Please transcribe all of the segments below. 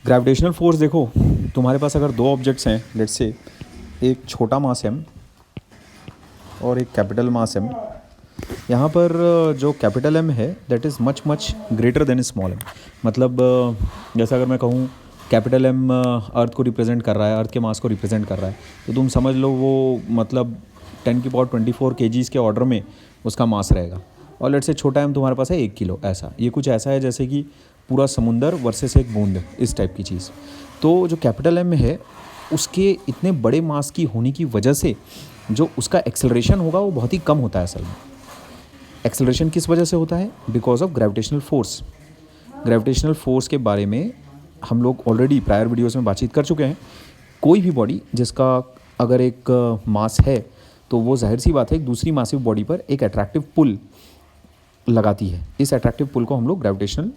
Gravitational force देखो, तुम्हारे पास अगर दो ऑब्जेक्ट्स हैं, लेट्स से एक छोटा मास एम और एक कैपिटल मास एम, यहाँ पर जो कैपिटल एम है that is much much greater than small M. मतलब जैसा अगर मैं कहूँ कैपिटल एम अर्थ को रिप्रेजेंट कर रहा है, अर्थ के मास को रिप्रेजेंट कर रहा है, तो तुम समझ लो वो मतलब 10⁻24 kgs के ऑर्डर में उसका मास रहेगा। और लेट्स से छोटा एम तुम्हारे पास है 1 किलो, ऐसा ये कुछ ऐसा है जैसे कि पूरा समुंदर वर्सेस एक बूंद, इस टाइप की चीज़। तो जो कैपिटल एम में है उसके इतने बड़े मास की होने की वजह से जो उसका एक्सेलरेशन होगा वो बहुत ही कम होता है। असल में एक्सेलरेशन किस वजह से होता है? Because of gravitational force. Gravitational force के बारे में हम लोग ऑलरेडी प्रायर वीडियोस में बातचीत कर चुके हैं। कोई भी बॉडी जिसका अगर एक मास है तो वो जाहिर सी बात है एक दूसरी मासिव बॉडी पर एक अट्रैक्टिव पुल लगाती है। इस अट्रैक्टिव पुल को हम लोग ग्रेविटेशनल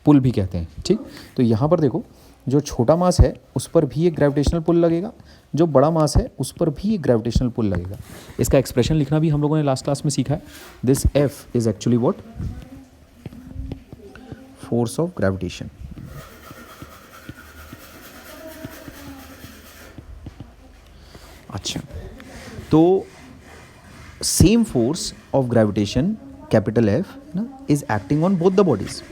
पुल भी कहते हैं। ठीक, तो यहाँ पर देखो जो छोटा मास है उस पर भी एक ग्रेविटेशनल पुल लगेगा, जो बड़ा मास है उस पर भी एक ग्रेविटेशनल पुल लगेगा। इसका एक्सप्रेशन लिखना भी हम लोगों ने लास्ट क्लास में सीखा है। This F is actually what? Force of gravitation. अच्छा, तो same force of gravitation capital F ना is acting on both the bodies.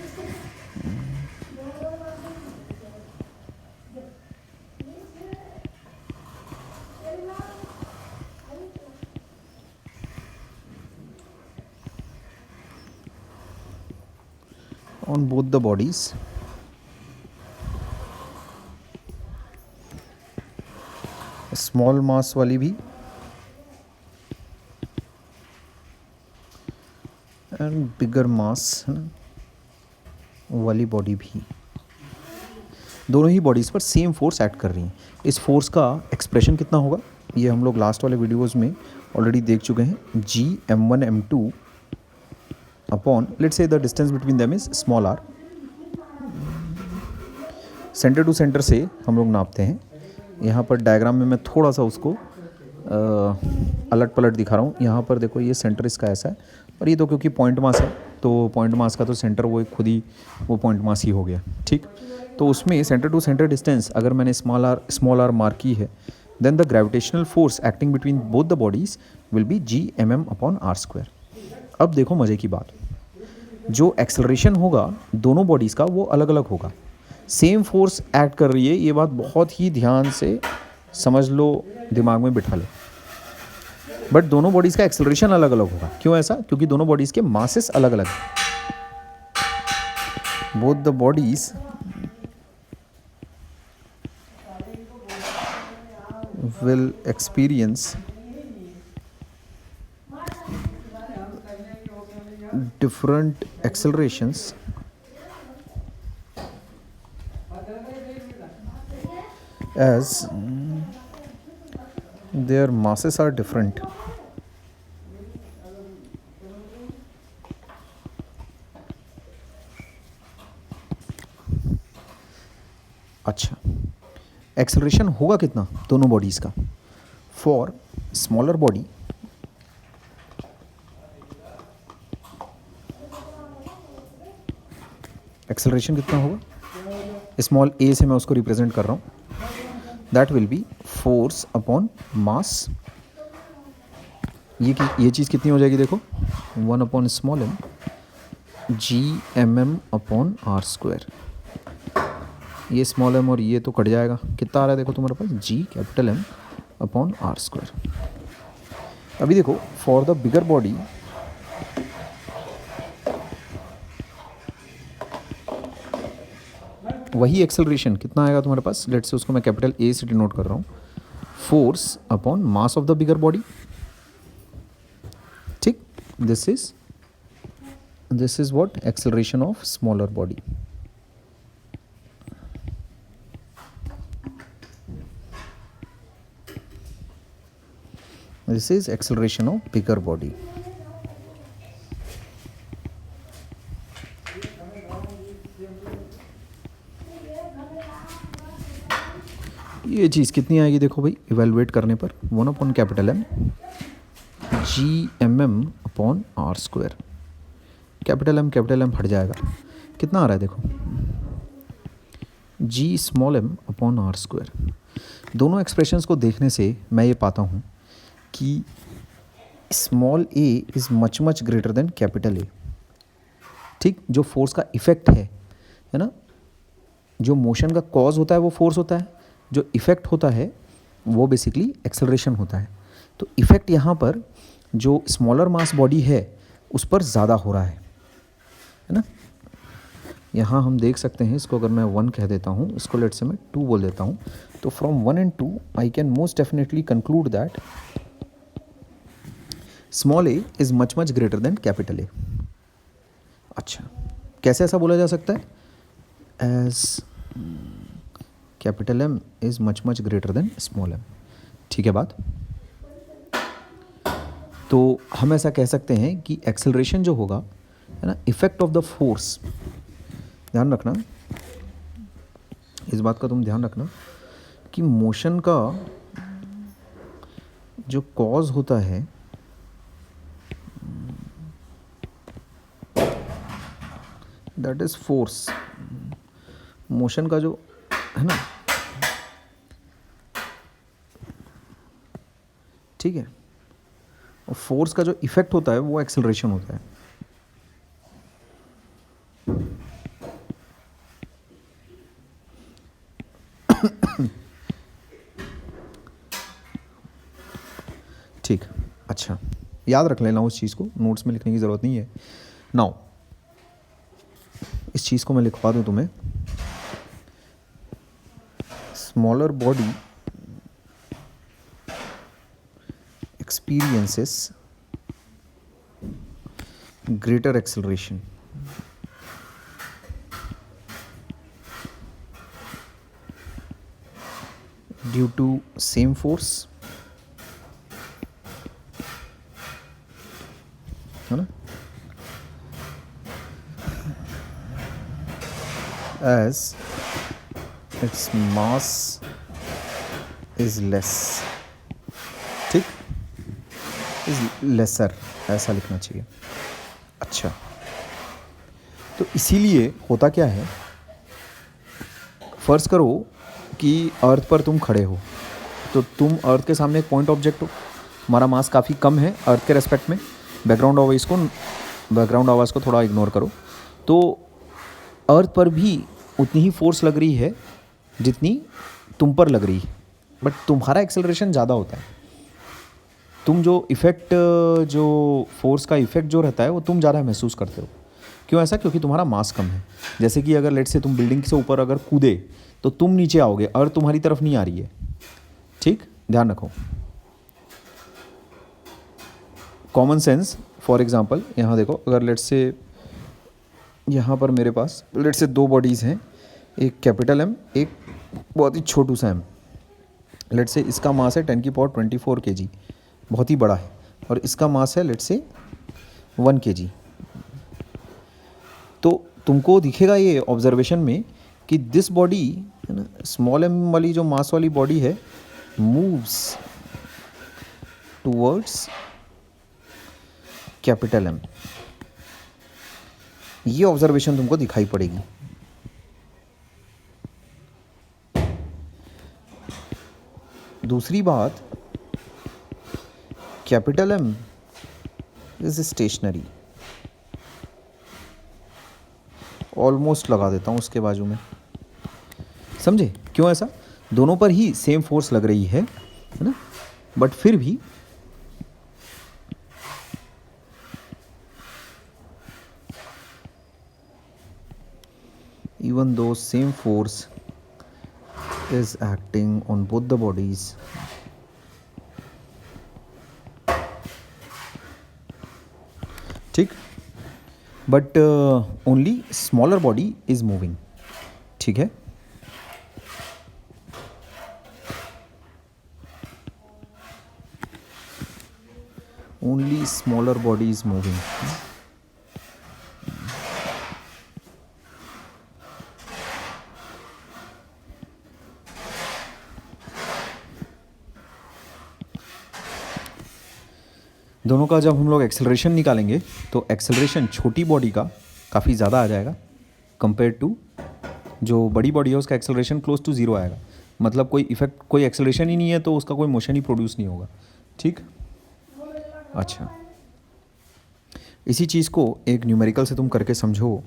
on both the bodies small mass वाली भी एंड बिगर मास वाली body भी, दोनों ही बॉडीज़ पर सेम फोर्स एक्ट कर रही हैं। इस फोर्स का एक्सप्रेशन कितना होगा ये हम लोग लास्ट वाले वीडियोस में ऑलरेडी देख चुके हैं। Gm1 m2 upon let's say the distance between them is small R. Center to center से हम लोग नापते हैं। यहाँ पर डायग्राम में मैं थोड़ा सा उसको अलट पलट दिखा रहा हूँ। यहाँ पर देखो ये सेंटर इसका ऐसा है और ये तो क्योंकि पॉइंट मास है तो पॉइंट मास का तो सेंटर वो खुद ही वो पॉइंट मास ही हो गया। ठीक, तो उसमें सेंटर टू सेंटर डिस्टेंस अगर मैंने स्मॉल आर मार्क की है then the gravitational force acting between both the bodies will be Gmm/r²। अब देखो मज़े की बात, जो एक्सेलरेशन होगा दोनों बॉडीज़ का वो अलग अलग होगा। सेम फोर्स एक्ट कर रही है, ये बात बहुत ही ध्यान से समझ लो, दिमाग में बिठा लो। बट दोनों बॉडीज़ का एक्सेलरेशन अलग अलग होगा। क्यों ऐसा? क्योंकि दोनों बॉडीज़ के मासेस अलग अलग हैं। Both the bodies will experience different accelerations as their masses are different. अच्छा, एक्सेलरेशन होगा कितना दोनों बॉडीज़ का? फॉर स्मॉलर बॉडी एक्सेलरेशन कितना होगा? स्मॉल ए से मैं उसको रिप्रेजेंट कर रहा हूँ। That will be force upon मास। ये चीज़ कितनी हो जाएगी देखो, 1/स्मॉल m Gmm/r²। ये स्मॉल m और ये तो कट जाएगा, कितना आ रहा है देखो तुम्हारे पास Gm/r²। अभी देखो फॉर द बिगर बॉडी वही एक्सेलरेशन कितना आएगा तुम्हारे पास? लेट्स से उसको मैं कैपिटल ए से डिनोट कर रहा हूँ, force upon mass of the bigger body. ठीक, this is what? Acceleration of smaller body. This is acceleration of bigger body. ये चीज़ कितनी आएगी देखो भाई, इवेलुएट करने पर 1/M Gmm/r²। कैपिटल एम हट जाएगा, कितना आ रहा है देखो G small m upon are square. दोनों एक्सप्रेशंस को देखने से मैं ये पाता हूँ कि small A is much much greater than capital A. ठीक, जो फोर्स का इफ़ेक्ट है ना, जो मोशन का कॉज होता है वो फोर्स होता है, जो इफ़ेक्ट होता है वो बेसिकली एक्सेलरेशन होता है। तो इफ़ेक्ट यहाँ पर जो स्मॉलर मास बॉडी है उस पर ज़्यादा हो रहा है ना। यहाँ हम देख सकते हैं, इसको अगर मैं 1 कह देता हूँ, इसको लेट से मैं 2 बोल देता हूँ, तो from 1 and 2 I can most definitely conclude that small A is much much greater than capital A. अच्छा, कैसे ऐसा बोला जा सकता है? As capital M is much much greater than small M. ठीक है बात। तो हम ऐसा कह सकते हैं कि एक्सेलरेशन जो होगा है ना, इफेक्ट ऑफ द फोर्स, ध्यान रखना इस बात का, तुम ध्यान रखना कि मोशन का जो कॉज होता है दैट इज फोर्स। मोशन का जो है ना, ठीक है, और फोर्स का जो इफेक्ट होता है वो एक्सेलरेशन होता है। ठीक, अच्छा याद रख लेना उस चीज़ को, नोट्स में लिखने की ज़रूरत नहीं है। नाउ इस चीज़ को मैं लिखवा दूँ तुम्हें, smaller body experiences greater acceleration due to same force, है ना, as its mass is less। ठीक, इज लेसर, ऐसा लिखना चाहिए। अच्छा, तो इसीलिए होता क्या है, फ़र्ज़ करो कि अर्थ पर तुम खड़े हो, तो तुम अर्थ के सामने एक पॉइंट ऑब्जेक्ट हो, हमारा मास काफ़ी कम है अर्थ के रेस्पेक्ट में। बैकग्राउंड आवाज़ को थोड़ा इग्नोर करो। तो अर्थ पर भी उतनी ही फोर्स लग रही है जितनी तुम पर लग रही है, बट तुम्हारा एक्सेलरेशन ज़्यादा होता है। तुम जो इफ़ेक्ट, जो फोर्स का इफ़ेक्ट जो रहता है वो तुम ज़्यादा महसूस करते हो। क्यों ऐसा? क्योंकि तुम्हारा मास कम है। जैसे कि अगर लेट से तुम बिल्डिंग से ऊपर अगर कूदे तो तुम नीचे आओगे, अर्थ तुम्हारी तरफ नहीं आ रही है। ठीक, ध्यान रखो। कॉमन सेंस, फॉर एग्जांपल यहाँ देखो, अगर लेट से यहाँ पर मेरे पास लेट से 2 बॉडीज़ हैं, एक कैपिटल एम, एक बहुत ही छोटू सा एम। लेट से इसका मास है 10⁻24 kg, बहुत ही बड़ा है, और इसका मास है लेट से 1 kg। तो तुमको दिखेगा ये ऑब्जर्वेशन में कि दिस बॉडी है ना, स्मॉल एम वाली जो मास वाली बॉडी है, मूव्स टूवर्ड्स कैपिटल एम। ये ऑब्जर्वेशन तुमको दिखाई पड़ेगी। दूसरी बात, capital M is stationary. Almost लगा देता हूँ उसके बाजू में, समझे क्यों ऐसा? दोनों पर ही सेम फोर्स लग रही है ना, बट फिर भी even though same force is acting on both the bodies, ठीक, but only smaller body is moving। ठीक है, only smaller body is moving। दोनों का जब हम लोग एक्सेलरेशन निकालेंगे तो एक्सेलरेशन छोटी बॉडी का काफ़ी ज़्यादा आ जाएगा कंपेयर टू जो बड़ी बॉडी है उसका एक्सेलरेशन क्लोज टू ज़ीरो आएगा, मतलब कोई इफेक्ट, कोई एक्सेलरेशन ही नहीं है तो उसका कोई मोशन ही प्रोड्यूस नहीं होगा। ठीक, अच्छा, इसी चीज़ को एक न्यूमेरिकल से तुम करके समझो।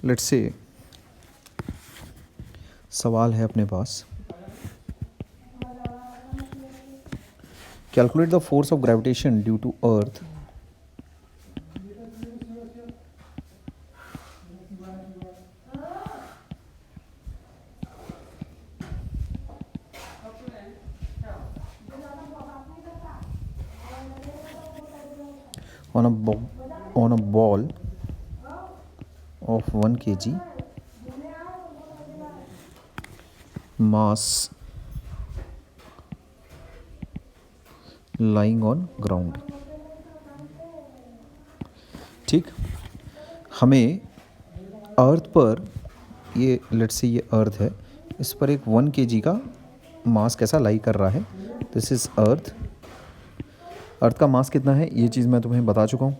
लेट्स से सवाल है अपने पास, calculate the force of gravitation due to earth on a ball of 1 kg mass lying on ground। ठीक, हमें अर्थ पर, ये लेट्स से ये अर्थ है, इस पर एक 1 kg का मास कैसा लाई कर रहा है। दिस इज़ अर्थ। अर्थ का मास कितना है ये चीज़ मैं तुम्हें बता चुका हूँ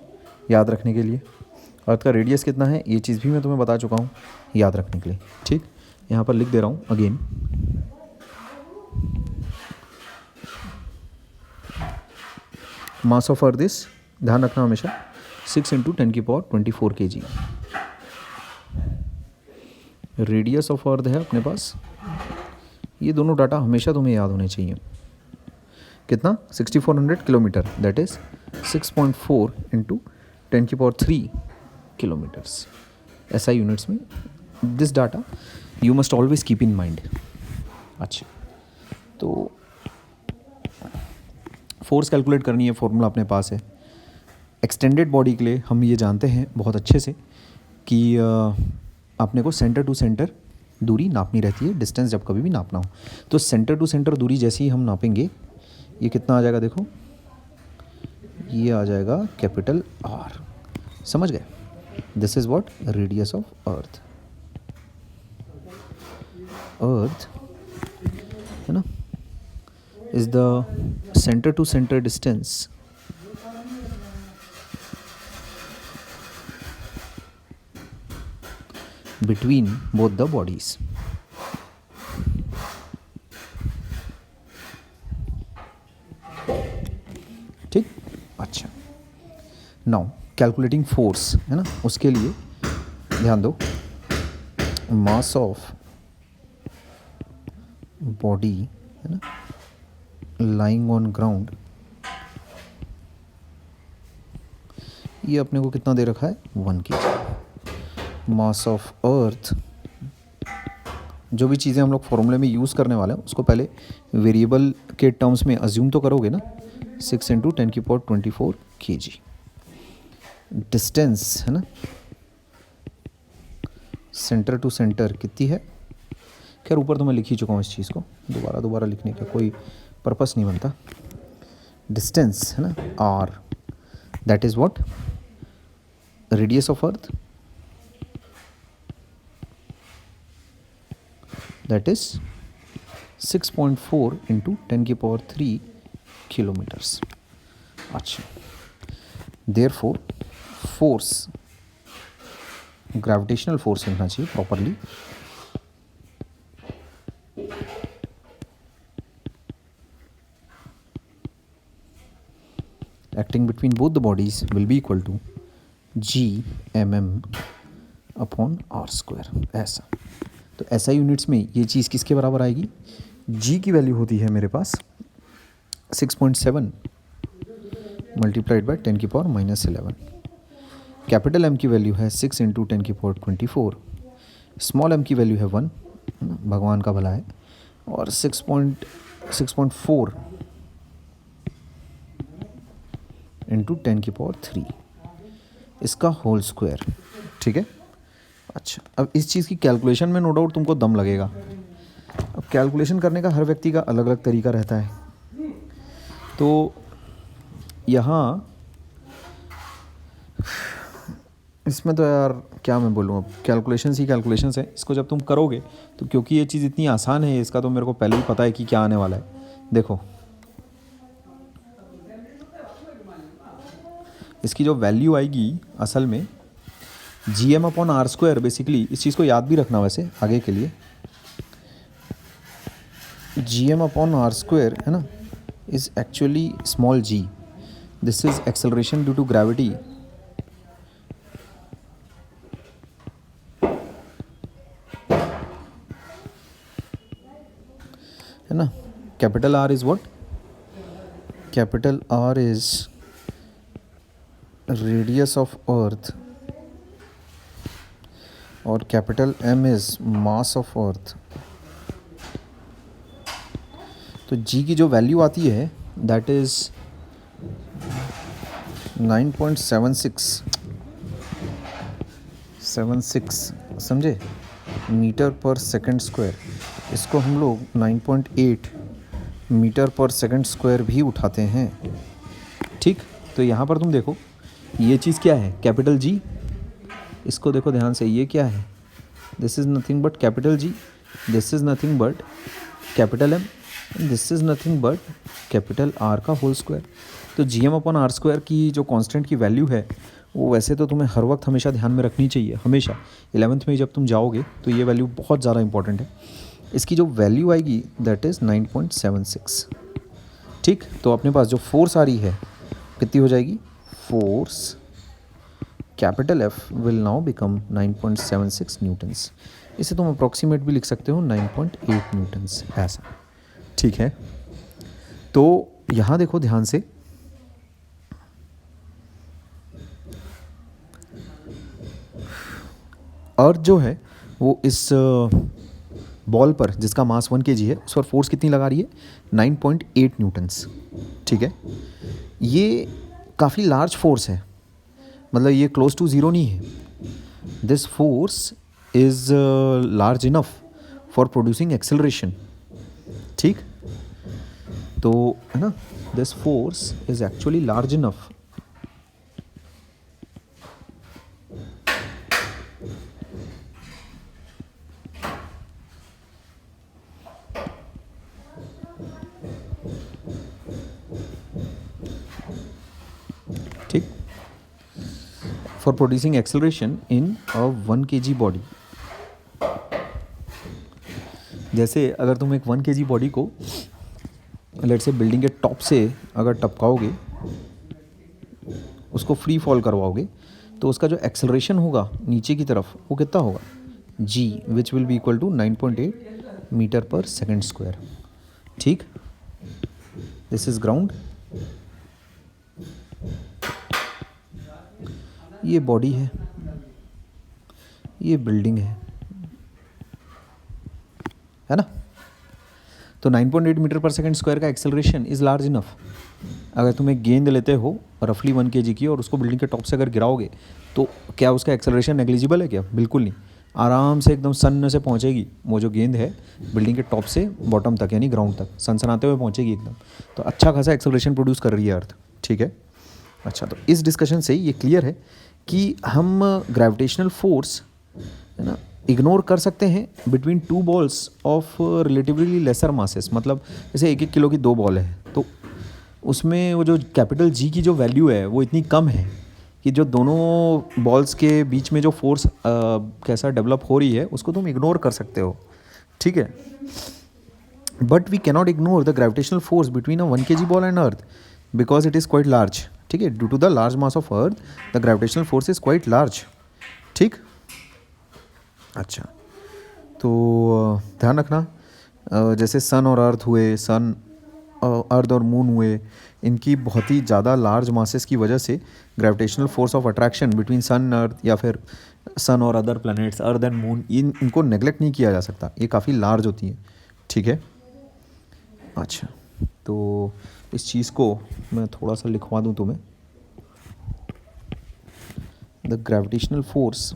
याद रखने के लिए। अर्थ का रेडियस कितना है ये चीज़ भी मैं तुम्हें बता चुका हूँ याद रखने के लिए। ठीक, यहाँ पर लिख दे रहा हूँ again. Mass of earth is, ध्यान रखना हमेशा, 6 × 10⁻24 kg। रेडियस ऑफ अर्थ है अपने पास, ये दोनों डाटा हमेशा तुम्हें याद होने चाहिए। कितना, 6400 kilometre, that is 6.4 × 10⁻3 kilometres SI units में। This data you must always keep in mind. अच्छा, तो फोर्स कैलकुलेट करनी है, फॉर्मूला अपने पास है। एक्सटेंडेड बॉडी के लिए हम ये जानते हैं बहुत अच्छे से कि अपने को सेंटर टू सेंटर दूरी नापनी रहती है, डिस्टेंस जब कभी भी नापना हो। तो सेंटर टू सेंटर दूरी जैसे ही हम नापेंगे, ये कितना आ जाएगा, देखो ये आ जाएगा कैपिटल R। समझ गए, this is what radius of earth. Earth है ना, is the centre to centre distance between both the bodies। ठीक, अच्छा, नाउ कैलकुलेटिंग फोर्स है ना, उसके लिए ध्यान दो, मास ऑफ बॉडी है ना लाइंग ऑन ग्राउंड, ये अपने को कितना दे रखा है, 1 kg। मास ऑफ अर्थ, जो भी चीज़ें हम लोग फॉर्मूले में यूज़ करने वाले हैं उसको पहले वेरिएबल के टर्म्स में अज्यूम तो करोगे ना, 6 × 10⁻24 kg। डिस्टेंस है ना, सेंटर टू सेंटर कितनी है, खैर ऊपर तो मैं लिख ही चुका हूँ इस चीज़ को, दोबारा लिखने का कोई पर्पस नहीं बनता। डिस्टेंस है ना R, that is what, radius of earth, that is 6.4 × 10⁻3 kilometers। अच्छा, therefore force, ग्रेविटेशनल फोर्स लिखना चाहिए properly, acting between both the bodies will be equal to G/mm/r²। ऐसा, तो SI यूनिट्स में ये चीज़ किसके बराबर आएगी, G की वैल्यू होती है मेरे पास 6.7 × 10⁻11। कैपिटल M की वैल्यू है 6 × 10⁻24, स्मॉल m की वैल्यू है 1, भगवान का भला है, और 6.4 × 10⁻3 इसका होल स्क्वायर। ठीक है, अच्छा, अब इस चीज़ की कैलकुलेशन में नो डाउट तुमको दम लगेगा। अब कैलकुलेशन करने का हर व्यक्ति का अलग अलग तरीका रहता है, तो यहाँ इसमें तो यार क्या मैं बोलूँ, अब कैलकुलेशंस ही कैलकुलेशंस है। इसको जब तुम करोगे तो, क्योंकि ये चीज़ इतनी आसान है, इसका तो मेरे को पहले ही पता है कि क्या आने वाला है। देखो, इसकी जो वैल्यू आएगी असल में G M upon are square, basically इस चीज़ को याद भी रखना वैसे आगे के लिए, जी एम अपॉन आर स्क्वायर है ना, is actually small ji. This is acceleration due to gravity. है ना. Capital R is what? Capital R is radius of अर्थ और capital M is mass of अर्थ. तो जी की जो वैल्यू आती है दैट इज 9.76 समझे, मीटर पर सेकंड स्क्वायर. इसको हम लोग 9.8 मीटर पर सेकंड स्क्वायर भी उठाते हैं. ठीक. तो यहाँ पर तुम देखो ये चीज़ क्या है, कैपिटल जी. इसको देखो ध्यान से, ये क्या है, this is nothing but capital G, this is nothing but capital M, this is nothing but capital R का होल स्क्वायर. तो G M upon are square की जो कांस्टेंट की वैल्यू है वो वैसे तो तुम्हें हर वक्त हमेशा ध्यान में रखनी चाहिए. हमेशा 11th में जब तुम जाओगे तो ये वैल्यू बहुत ज़्यादा इंपॉर्टेंट है. इसकी जो वैल्यू आएगी दैट इज़ 9.76. ठीक. तो अपने पास जो फोर्स आ रही है कितनी हो जाएगी, force capital F will now become 9.76 Newton's. इसे तुम अप्रॉक्सीमेट भी लिख सकते हो 9.8 न्यूटन्स ऐसा. ठीक है. तो यहाँ देखो ध्यान से, अर्थ जो है वो इस बॉल पर जिसका मास 1 kg है उस पर फोर्स कितनी लगा रही है, 9.8 न्यूटन्स. ठीक है. ये काफ़ी लार्ज फोर्स है, मतलब ये क्लोज टू ज़ीरो नहीं है. This force is large enough for producing acceleration. ठीक. तो है ना, this force is actually large enough ठीक, for producing acceleration in a 1 kg body. जैसे अगर तुम एक 1 kg बॉडी को लेट्स से बिल्डिंग के टॉप से अगर टपकाओगे, उसको फ्री फॉल करवाओगे, तो उसका जो एक्सेलरेशन होगा नीचे की तरफ वो कितना होगा, g, which will be equal to 9.8 meter per second square. ठीक. दिस इज ग्राउंड, ये बॉडी है, ये बिल्डिंग है ना. तो 9.8 मीटर पर सेकंड स्क्वायर का एक्सेलरेशन इज़ लार्ज इनफ. अगर तुम एक गेंद लेते हो रफली 1 kg की और उसको बिल्डिंग के टॉप से अगर गिराओगे तो क्या उसका एक्सेलरेशन नेग्लिजिबल है क्या, बिल्कुल नहीं. आराम से एकदम सन से पहुंचेगी वो जो गेंद है बिल्डिंग के टॉप से बॉटम तक यानी ग्राउंड तक सनसनाते हुए पहुंचेगी एकदम. तो अच्छा खासा एक्सेलरेशन प्रोड्यूस कर रही है अर्थ. ठीक है. अच्छा, तो इस डिस्कशन से ये क्लियर है कि हम ग्रेविटेशनल फोर्स है ना इग्नोर कर सकते हैं between two balls of relatively laser masses. मतलब जैसे 1-1 किलो की 2 बॉल है तो उसमें वो जो कैपिटल जी की जो वैल्यू है वो इतनी कम है कि जो दोनों बॉल्स के बीच में जो फोर्स कैसा डेवलप हो रही है उसको तुम इग्नोर कर सकते हो. ठीक है. But we cannot ignore the gravitational force between a 1 kg ball and earth because it is quite large. ठीक है. Due to the large mass of earth the gravitational force is quite large. ठीक. अच्छा, तो ध्यान रखना, जैसे सन और अर्थ हुए, सन अर्थ और मून हुए, इनकी बहुत ही ज़्यादा लार्ज मासेस की वजह से gravitational force of attraction between sun earth या फिर सन और other planets earth and moon, इनको नेग्लेक्ट नहीं किया जा सकता. ये काफ़ी लार्ज होती हैं. ठीक है. अच्छा, तो इस चीज़ को मैं थोड़ा सा लिखवा दूँ तुम्हें. The gravitational force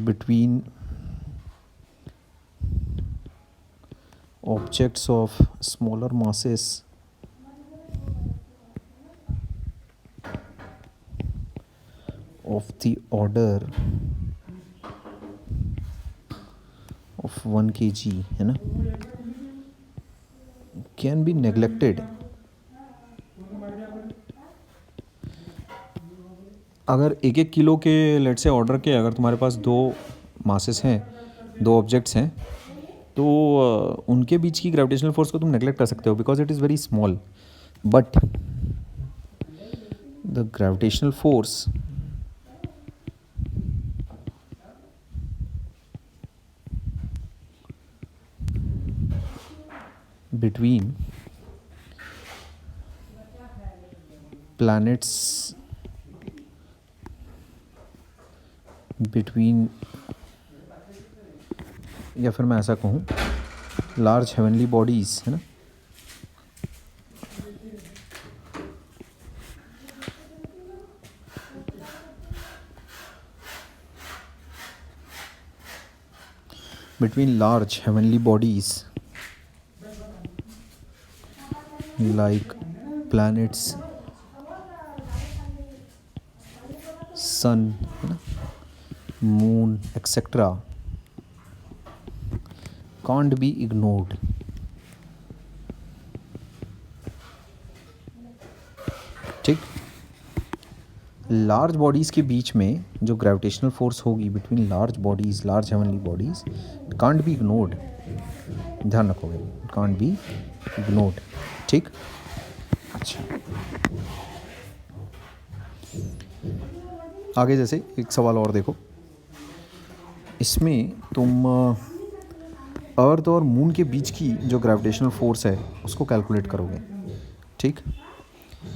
between objects of smaller masses of the order of 1 kg है ना can be neglected अगर एक एक किलो के लेट से ऑर्डर के अगर तुम्हारे पास दो मासेस हैं, दो ऑब्जेक्ट्स हैं, तो उनके बीच की ग्रेविटेशनल फोर्स को तुम नेगलेक्ट कर सकते हो because it is very small, but the gravitational force between planets, between, या फिर मैं ऐसा कहूँ लार्ज हेवनली बॉडीज़, है ना, between large heavenly bodies like planets, sun, है ना, moon, etc. can't be ignored. ठीक, लार्ज बॉडीज़ के बीच में जो ग्रेविटेशनल फोर्स होगी between large bodies, large heavenly bodies, can't be ignored, ध्यान रखोगे, कांट बी इग्नोर्ड। ठीक, अच्छा, आगे जैसे एक सवाल और देखो, इसमें तुम अर्थ और मून के बीच की जो ग्रेविटेशनल फोर्स है उसको कैलकुलेट करोगे। ठीक,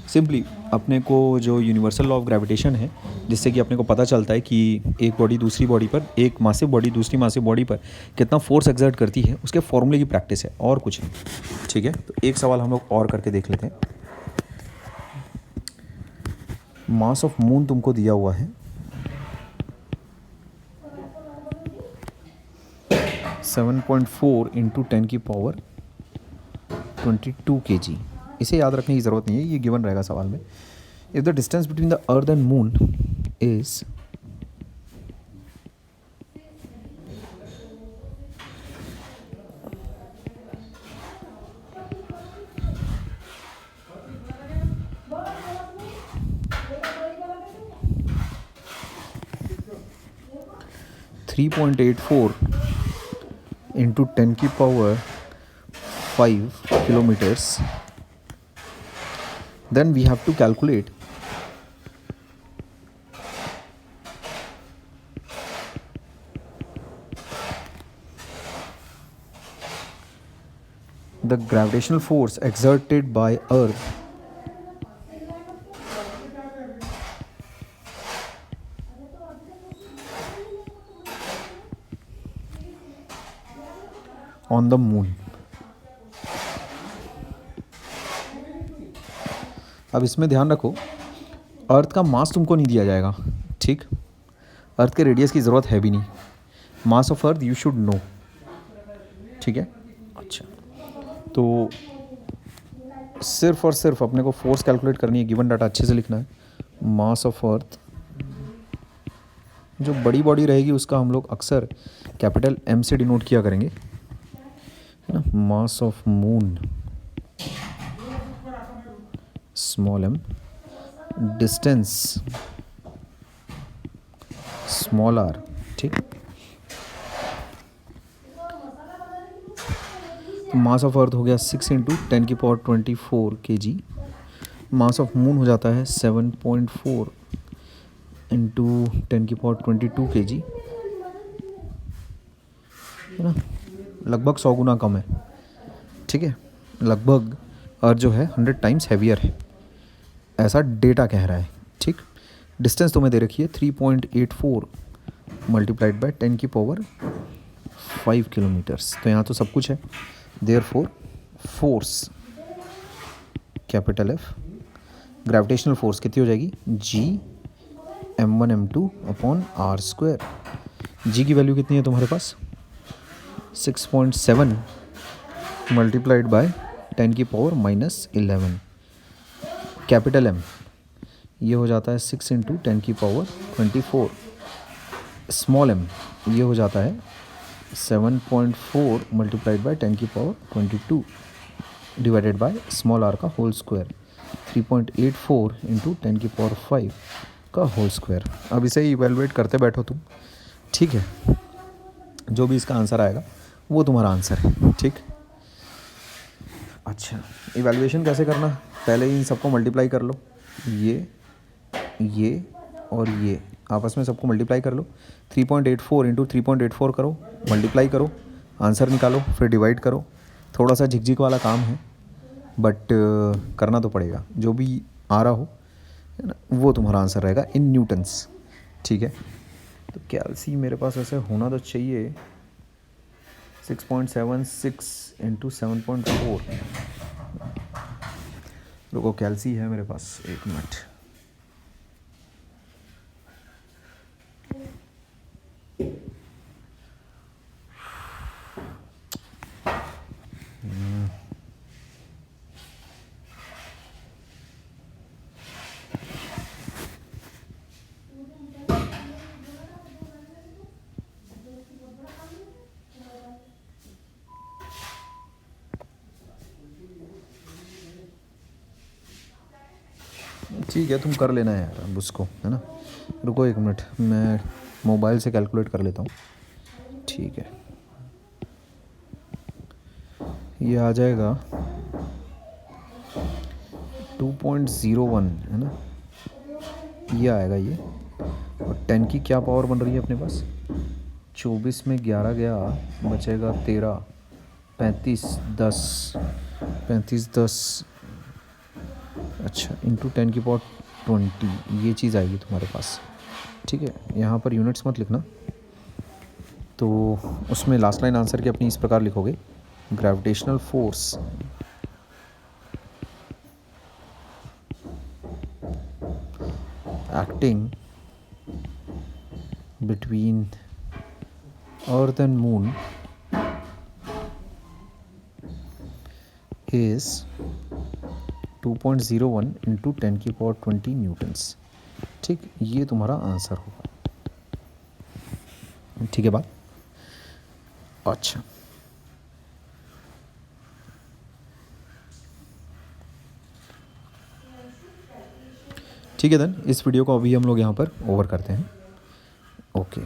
सिंपली अपने को जो यूनिवर्सल लॉ ऑफ ग्रेविटेशन है, जिससे कि अपने को पता चलता है कि एक बॉडी दूसरी बॉडी पर, एक मासिव बॉडी दूसरी मासिव बॉडी पर कितना फोर्स एक्सर्ट करती है, उसके फॉर्मूले की प्रैक्टिस है और कुछ नहीं। ठीक है, तो एक सवाल हम लोग और करके देख लेते हैं। मास ऑफ मून तुमको दिया हुआ है 7.4 इंटू 10 की पावर 22 kg। इसे याद रखने की ज़रूरत नहीं है, ये गिवन रहेगा सवाल में। If the distance between the earth and moon is 3.84 into 10 की power 5 kilometers, then we have to calculate the gravitational force exerted by Earth on the moon। अब इसमें ध्यान रखो, अर्थ का मास तुमको नहीं दिया जाएगा। ठीक, अर्थ के रेडियस की ज़रूरत है भी नहीं। मास of earth you should know. ठीक है, अच्छा, तो सिर्फ और सिर्फ अपने को फोर्स कैलकुलेट करनी है, गिवन डाटा अच्छे से लिखना है। मास ऑफ अर्थ, जो बड़ी बॉडी रहेगी उसका हम लोग अक्सर कैपिटल M से डिनोट किया करेंगे, है ना। Mass of moon small m, distance small r। ठीक, मास ऑफ अर्थ हो गया 6 इंटू 10 की power 24 kg। Mass of moon हो जाता है 7.4 इंटू 10 की पावर 22 kg, है ना, लगभग 100 गुना कम है। ठीक है, लगभग अर्थ जो है 100 टाइम्स हैवियर है, ऐसा डेटा कह रहा है। ठीक, डिस्टेंस तुम्हें दे रखी है 3.84 मल्टीप्लाइड बाय 10 की पावर 5 किलोमीटर्स। तो यहाँ तो सब कुछ है। Therefore force capital F, gravitational force कितनी हो जाएगी, G m1 m2 upon r²। G की वैल्यू कितनी है तुम्हारे पास, 6.7 मल्टीप्लाइड बाय 10 की पावर -11। कैपिटल M ये हो जाता है 6 इंटू 10 की पावर 24। स्मॉल m ये हो जाता है 7.4 मल्टीप्लाइड बाय 10 की power 22 divided by small r का होल स्क्वायर, 3.84 इंटू 10 की पावर 5 का होल स्क्वायर। अब इसे इवेलुएट करते बैठो तुम, ठीक है। जो भी इसका आंसर आएगा वो तुम्हारा आंसर है, ठीक। अच्छा, इवैल्यूएशन कैसे करना, पहले इन सबको मल्टीप्लाई कर लो, ये और ये आपस में सबको मल्टीप्लाई कर लो। 3.84 इंटू 3.84 करो, मल्टीप्लाई करो, आंसर निकालो, फिर डिवाइड करो। थोड़ा सा झिकझिक वाला काम है बट करना तो पड़ेगा। जो भी आ रहा हो है ना, वो तुम्हारा आंसर रहेगा इन न्यूटन्स, ठीक है। तो कैल्सी मेरे पास ऐसे होना तो चाहिए 6.76 इंटू 7.4। रुको, कैल्सी है मेरे पास, एक मिनट। ठीक है, तुम कर लेना यार अब उसको, है ना। रुको एक मिनट, मैं मोबाइल से कैलकुलेट कर लेता हूँ, ठीक है। ये आ जाएगा 2.01, है ना, ये आएगा ये। और 10 की क्या पावर बन रही है अपने पास, 24 में 11 गया, बचेगा 13, 35 10, 35 10, अच्छा इंटू 10 की पावर 20, ये चीज़ आएगी तुम्हारे पास, ठीक है। यहाँ पर यूनिट्स मत लिखना, तो उसमें लास्ट लाइन आंसर की अपनी इस प्रकार लिखोगे, gravitational force acting between earth and moon is 2.01 into 10 की पावर 20 न्यूटन्स, ठीक। ये तुम्हारा आंसर होगा, ठीक है बात। अच्छा, ठीक है देन, इस वीडियो को अभी हम लोग यहाँ पर ओवर करते हैं, ओके।